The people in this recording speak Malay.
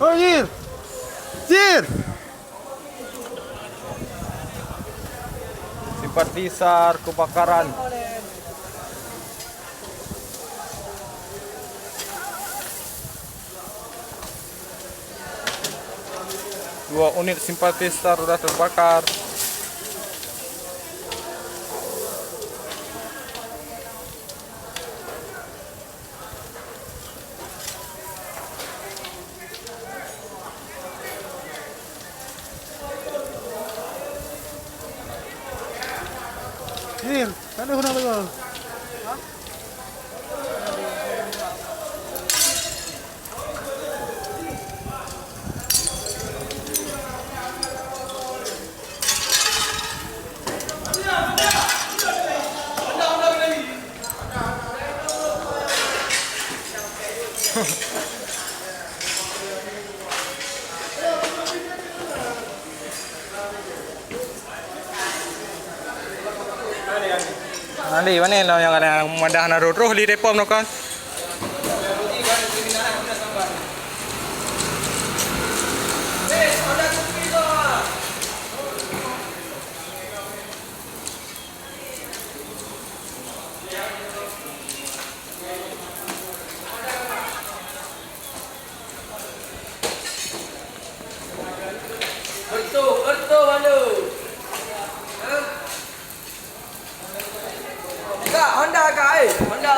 Oh, Jir! Jir! Simpatisan kebakaran. Dua unit simpatisan sudah terbakar. Jir, ada hunang lagi. Nanti mana lo yang ada madah na roh li depom no kan. Betul mana? Honda kah? Honda.